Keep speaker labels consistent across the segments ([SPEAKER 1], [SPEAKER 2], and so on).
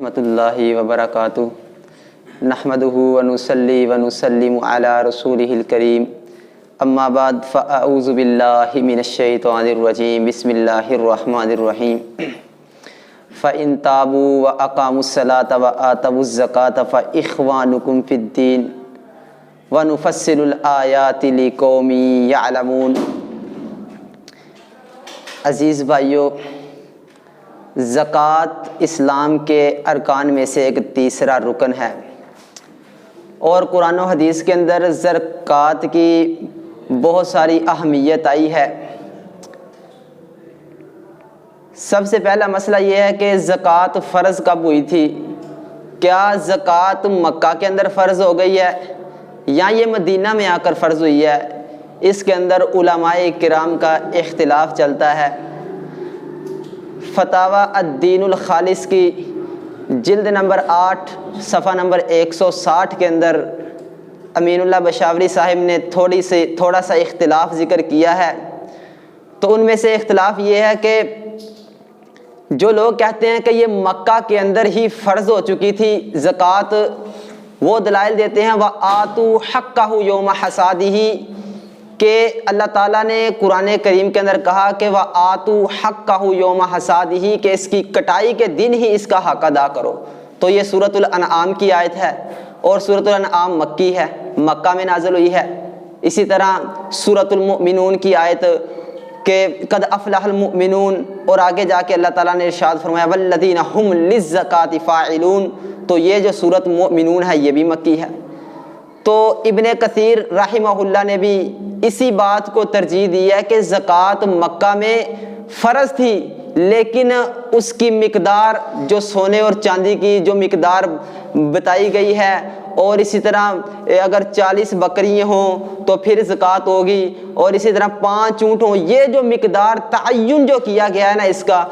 [SPEAKER 1] رحمۃ اللہ وبرکاتہ نحمدہ ونصلی ونسلم علی رسولہ الکریم اما بعد فاعوذ باللہ من الشیطان الرجیم بسم اللہ الرحمن الرحیم فإن تابوا وأقاموا الصلاة وآتوا الزکاة فإخوانکم فی الدین ونفصل الآیات لقوم یعلمون۔ عزیز بھائیو، زکوٰۃ اسلام کے ارکان میں سے ایک تیسرا رکن ہے، اور قرآن و حدیث کے اندر زکوٰۃ کی بہت ساری اہمیت آئی ہے۔ سب سے پہلا مسئلہ یہ ہے کہ زکوٰۃ فرض کب ہوئی تھی؟ کیا زکوٰۃ مکہ کے اندر فرض ہو گئی ہے یا یہ مدینہ میں آ کر فرض ہوئی ہے؟ اس کے اندر علماء کرام کا اختلاف چلتا ہے۔ فتاوی الدین الخالص کی جلد نمبر 8 صفحہ نمبر 160 کے اندر امین اللہ بشاوری صاحب نے تھوڑا سا اختلاف ذکر کیا ہے۔ تو ان میں سے اختلاف یہ ہے کہ جو لوگ کہتے ہیں کہ یہ مکہ کے اندر ہی فرض ہو چکی تھی زکوٰۃ، وہ دلائل دیتے ہیں وَآتُوا حَقَّهُ يَوْمَ حَصَادِهِ، کہ اللہ تعالیٰ نے قرآن کریم کے اندر کہا کہ وَآتُوا حَقَّهُ يَوْمَ حَصَادِهِ، کہ اس کی کٹائی کے دن ہی اس کا حق ادا کرو۔ تو یہ سورۃ الانعام کی آیت ہے، اور سورۃ الانعام مکی ہے، مکہ میں نازل ہوئی ہے۔ اسی طرح سورۃ المؤمنون کی آیت کہ قد افلح المؤمنون، اور آگے جا کے اللہ تعالیٰ نے ارشاد فرمایا والذین هم للزکاۃ فاعلون، تو یہ جو سورۃ مؤمنون ہے یہ بھی مکی ہے۔ تو ابن کثیر رحمہ اللہ نے بھی اسی بات کو ترجیح دی ہے کہ زکوٰۃ مکہ میں فرض تھی، لیکن اس کی مقدار جو سونے اور چاندی کی جو مقدار بتائی گئی ہے، اور اسی طرح اگر 40 بکریاں ہوں تو پھر زکوٰۃ ہوگی، اور اسی طرح 5 اونٹ ہوں، یہ جو مقدار تعین جو کیا گیا ہے نا اس کا،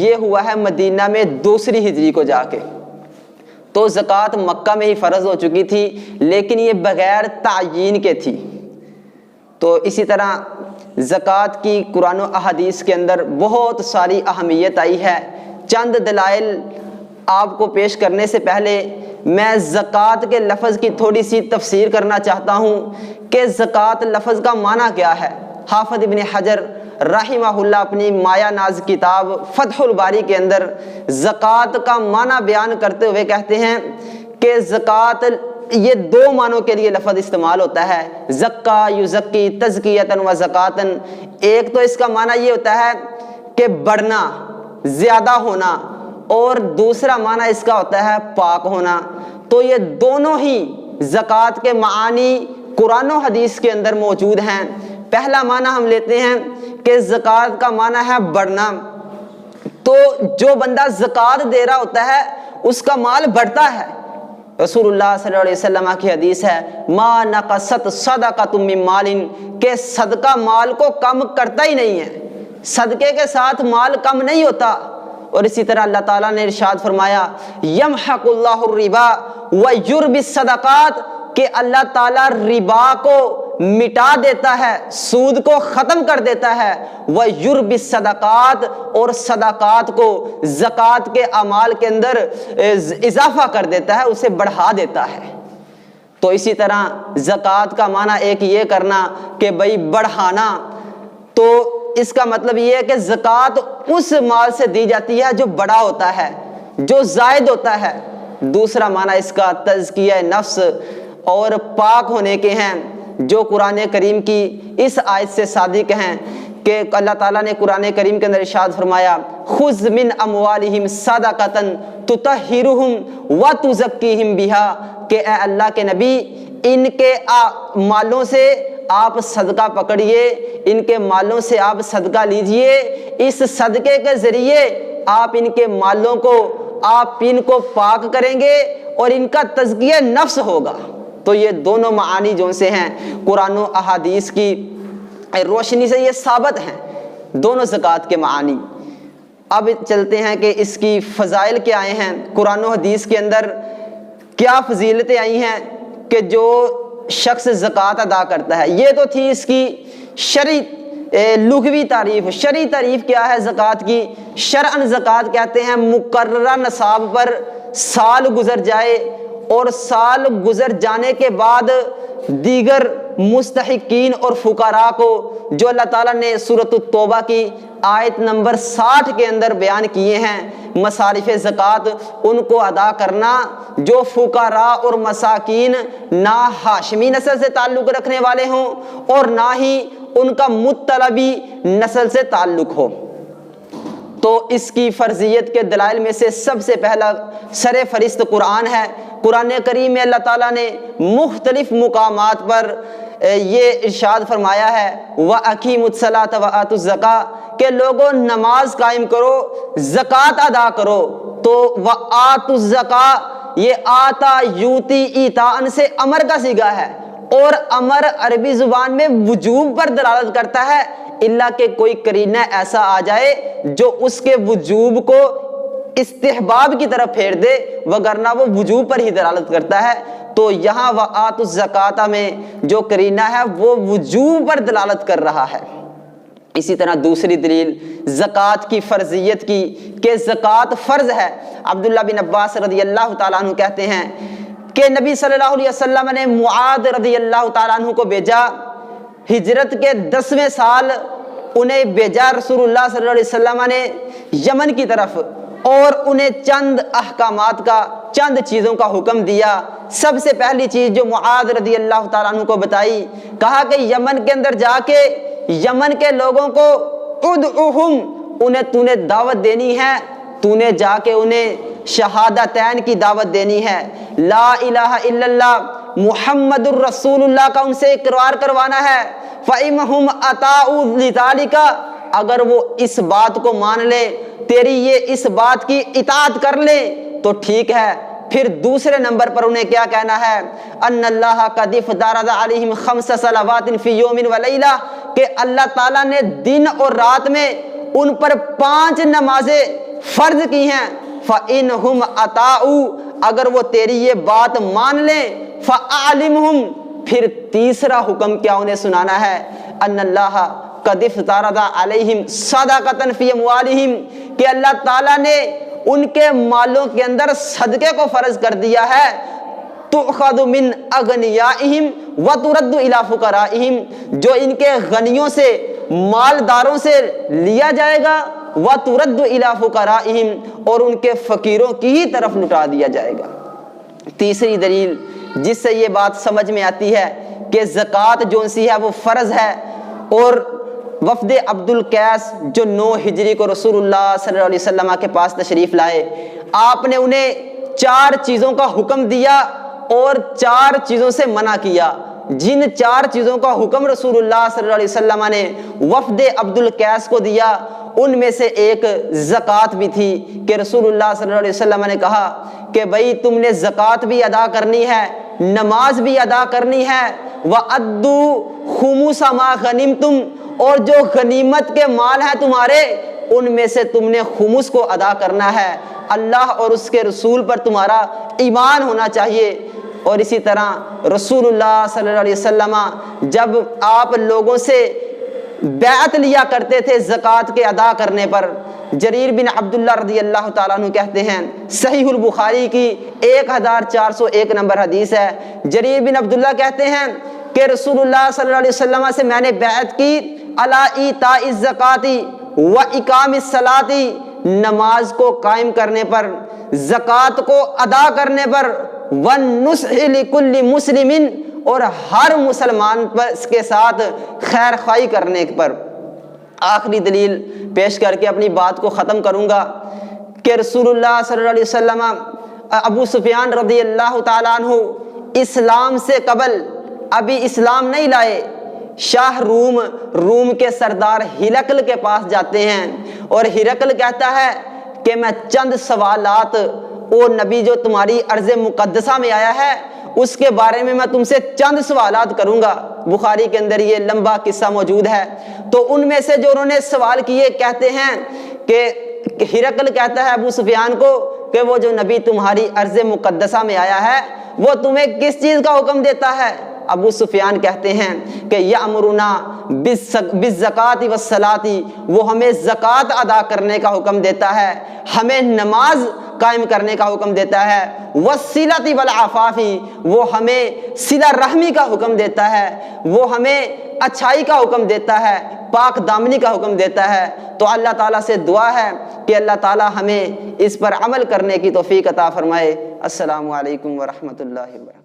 [SPEAKER 1] یہ ہوا ہے مدینہ میں 2 ہجری کو جا کے۔ تو زکوٰۃ مکہ میں ہی فرض ہو چکی تھی، لیکن یہ بغیر تعین کے تھی۔ تو اسی طرح زکوٰۃ کی قرآن و احادیث کے اندر بہت ساری اہمیت آئی ہے۔ چند دلائل آپ کو پیش کرنے سے پہلے میں زکوٰۃ کے لفظ کی تھوڑی سی تفسیر کرنا چاہتا ہوں کہ زکوٰۃ لفظ کا معنی کیا ہے۔ حافظ ابن حجر رحمہ اللہ اپنی مایا ناز کتاب فتح الباری کے اندر زکوٰۃ کا معنی بیان کرتے ہوئے کہتے ہیں کہ زکوٰۃ یہ 2 معنوں کے لیے لفظ استعمال ہوتا ہے، زکا یزکی تزکیۃ و زکاتن۔ ایک تو اس کا معنی یہ ہوتا ہے کہ بڑھنا، زیادہ ہونا، اور دوسرا معنی اس کا ہوتا ہے پاک ہونا۔ تو یہ دونوں ہی زکوٰۃ کے معانی قرآن و حدیث کے اندر موجود ہیں۔ پہلا معنی ہم لیتے ہیں کہ زکوٰۃ کا معنی ہے بڑھنا، تو جو بندہ زکوٰۃ دے رہا ہوتا ہے اس کا مال بڑھتا ہے۔ رسول اللہ صلی اللہ علیہ وسلم کی حدیث ہے ما نقصت صدقۃ من مال، کہ صدقہ مال کو کم کرتا ہی نہیں ہے، صدقے کے ساتھ مال کم نہیں ہوتا۔ اور اسی طرح اللہ تعالیٰ نے ارشاد فرمایا یمحق اللہ الربا ویربی الصدقات، کہ اللہ تعالیٰ ربا کو مٹا دیتا ہے، سود کو ختم کر دیتا ہے، وَيُرْبِ الصَّدَقَاتِ، اور صدقات کو زکوٰۃ کے اعمال کے اندر اضافہ کر دیتا ہے، اسے بڑھا دیتا ہے۔ تو اسی طرح زکوٰۃ کا معنی ایک یہ کرنا کہ بھئی بڑھانا، تو اس کا مطلب یہ ہے کہ زکوٰۃ اس مال سے دی جاتی ہے جو بڑا ہوتا ہے، جو زائد ہوتا ہے۔ دوسرا معنی اس کا تزکیہ نفس اور پاک ہونے کے ہیں، جو قرآن کریم کی اس آیت سے صادق ہیں کہ اللہ تعالیٰ نے قرآن کریم کے اندر ارشاد فرمایا خذ من اموالہم صدقۃ تطہرہم وتزکیہم بہا، کہ اے اللہ کے نبی ان کے مالوں سے آپ صدقہ پکڑیے، ان کے مالوں سے آپ صدقہ لیجئے، اس صدقے کے ذریعے آپ ان کے مالوں کو آپ ان کو پاک کریں گے اور ان کا تزکیہ نفس ہوگا۔ تو یہ دونوں معانی جو سے ہیں قرآن و احادیث کی روشنی سے یہ ثابت ہیں، دونوں زکوٰۃ کے معانی۔ اب چلتے ہیں کہ اس کی فضائل کیا آئے ہیں، قرآن و حدیث کے اندر کیا فضیلتیں آئی ہیں کہ جو شخص زکوٰۃ ادا کرتا ہے۔ یہ تو تھی اس کی شرعی لغوی تعریف۔ شرعی تعریف کیا ہے زکوٰۃ کی؟ شرعاً زکوٰۃ کہتے ہیں مقررہ نصاب پر سال گزر جائے اور سال گزر جانے کے بعد دیگر مستحقین اور فقراء کو جو اللہ تعالیٰ نے سورۃ التوبہ کی آیت نمبر 60 کے اندر بیان کیے ہیں مصارف زکوٰۃ، ان کو ادا کرنا، جو فقراء اور مساکین نہ ہاشمی نسل سے تعلق رکھنے والے ہوں اور نہ ہی ان کا مطلبی نسل سے تعلق ہو۔ تو اس کی فرضیت کے دلائل میں سے سب سے پہلا سر فہرست قرآن ہے۔ قرآن کریم میں اللہ تعالیٰ نے مختلف مقامات پر یہ ارشاد فرمایا ہے وَأَقِیمُوا الصَّلَاةَ وَآتُوا الزَّکَاةَ کہ لوگوں نماز قائم کرو، زکوٰۃ ادا کرو۔ تو وَآتُوا الزَّکَاةَ یہ آتا یوتی ایتاءً سے امر کا صیغہ ہے، اور امر عربی زبان میں وجوب پر دلالت کرتا ہے الا کہ کوئی قرینہ ایسا آ جائے جو اس کے وجوب کو استحباب کی طرف پھیر دے، وگرنہ وہ وجوب پر ہی دلالت کرتا ہے۔ تو یہاں وآتوا الزکاۃ میں جو قرینہ ہے وہ وجوب پر دلالت کر رہا ہے۔ اسی طرح دوسری دلیل زکوٰۃ کی فرضیت کی کہ زکوٰۃ فرض ہے، عبداللہ بن عباس رضی اللہ تعالیٰ عنہ کہتے ہیں کہ نبی صلی اللہ علیہ وسلم نے معاذ رضی اللہ تعالیٰ عنہ کو بھیجا، ہجرت کے 10ویں سال انہیں بھیجا رسول اللہ صلی اللہ علیہ وسلم نے یمن کی طرف، اور انہیں چند احکامات کا، چند چیزوں کا حکم دیا۔ سب سے پہلی چیز جو معاذ رضی اللہ تعالیٰ عنہ کو بتائی، کہا کہ یمن کے اندر جا کے یمن کے لوگوں کو ادعوہم، انہیں تو نے دعوت دینی ہے، تو نے جا کے انہیں شہادتین کی دعوت دینی ہے، لا الہ الا اللہ محمد الرسول اللہ کا ان سے اقرار کروانا ہے۔ فَإِنْهُمْ أَطَاعُوا لِذَلِكَ اگر وہ اس بات کو مان لے، تیری یہ اس بات کی اطاعت کر لے تو ٹھیک ہے۔ پھر دوسرے نمبر پر انہیں کیا کہنا ہے، ان اللہ قد افترض علیہم 5 صلوات فی یوم ولیلہ کہ اللہ تعالیٰ نے دن اور رات میں ان پر 5 نمازیں فرض کی ہیں۔ فَإِنْهُمْ أَطَاعُوا اگر وہ تیری یہ بات مان لیں، فَأَعْلِمْهُمْ پھر تیسرا حکم کیا انہیں سنانا ہے، ان اللہ قد افترض علیہم صدقۃ فی اموالہم کہ اللہ تعالیٰ نے ان کے مالوں کے اندر صدقے کو فرض کر دیا ہے، تؤخذ من اغنیائہم وترد الی فقرائہم جو ان کے غنیوں سے، مالداروں سے لیا جائے گا، وترد الی فقرائہم اور ان کے فقیروں کی ہی طرف لٹا دیا جائے گا۔ تیسری دلیل جس سے یہ بات سمجھ میں آتی ہے کہ زکوٰۃ جو سی ہے وہ فرض ہے، اور وفد عبد القیس جو 9 ہجری کو رسول اللہ صلی اللہ علیہ وسلم کے پاس تشریف لائے، آپ نے انہیں 4 چیزوں کا حکم دیا اور 4 چیزوں سے منع کیا۔ جن 4 چیزوں کا حکم رسول اللہ صلی اللہ علیہ وسلم نے وفد عبد القیس کو دیا، ان میں سے ایک زکوٰۃ بھی تھی کہ رسول اللہ صلی اللہ علیہ وسلم نے کہا کہ بھائی تم نے زکوٰۃ بھی ادا کرنی ہے، نماز بھی ادا کرنی ہے، وَأَدُّوا خُمُسَ مَا غَنِمْتُمْ اور جو غنیمت کے مال ہیں تمہارے ان میں سے تم نے خمس کو ادا کرنا ہے۔ اللہ اور اس کے رسول پر تمہارا ایمان ہونا چاہیے۔ اور اسی طرح رسول اللہ صلی اللہ علیہ وسلم جب آپ لوگوں سے بیعت لیا کرتے تھے زکوٰۃ کے ادا کرنے پر، جریر بن عبداللہ رضی اللہ تعالیٰ عنہ کہتے ہیں، صحیح البخاری کی 1401 نمبر حدیث ہے، جریر بن عبداللہ کہتے ہیں کہ رسول اللہ صلی اللہ علیہ وسلم سے میں نے بیعت کی علی ایتاء الزکاۃ و اقام الصلاۃ نماز کو قائم کرنے پر، زکوٰۃ کو ادا کرنے پر، والنصح لکل مسلم اور ہر مسلمان کے ساتھ خیر خواہی کرنے پر۔ آخری دلیل پیش کر کے اپنی بات کو ختم کروں گا کہ رسول اللہ صلی اللہ علیہ وسلم ابو سفیان رضی اللہ تعالیٰ عنہ اسلام سے قبل ابھی اسلام نہیں لائے، شاہ روم کے سردار ہرقل کے پاس جاتے ہیں، اور ہرقل کہتا ہے کہ میں چند سوالات، وہ نبی جو تمہاری ارض مقدسہ میں آیا ہے اس کے بارے میں تم سے چند سوالات کروں گا۔ بخاری کے اندر یہ لمبا قصہ موجود ہے۔ تو ان میں سے جو انہوں نے سوال کیے، کہتے ہیں کہ ہرقل کہتا ہے ابو سفیان کو کہ وہ جو نبی تمہاری ارض مقدسہ میں آیا ہے وہ تمہیں کس چیز کا حکم دیتا ہے؟ ابو سفیان کہتے ہیں کہ یأمرنا بالزکاۃ والصلاۃ، وہ ہمیں زکوٰۃ ادا کرنے کا حکم دیتا ہے، ہمیں نماز قائم کرنے کا حکم دیتا ہے، والصلۃ والعفاف، وہ ہمیں صلہ رحمی کا حکم دیتا ہے، وہ ہمیں اچھائی کا حکم دیتا ہے، پاک دامنی کا حکم دیتا ہے۔ تو اللہ تعالیٰ سے دعا ہے کہ اللہ تعالیٰ ہمیں اس پر عمل کرنے کی توفیق عطا فرمائے۔ السلام علیکم ورحمۃ اللہ وبرکاتہ۔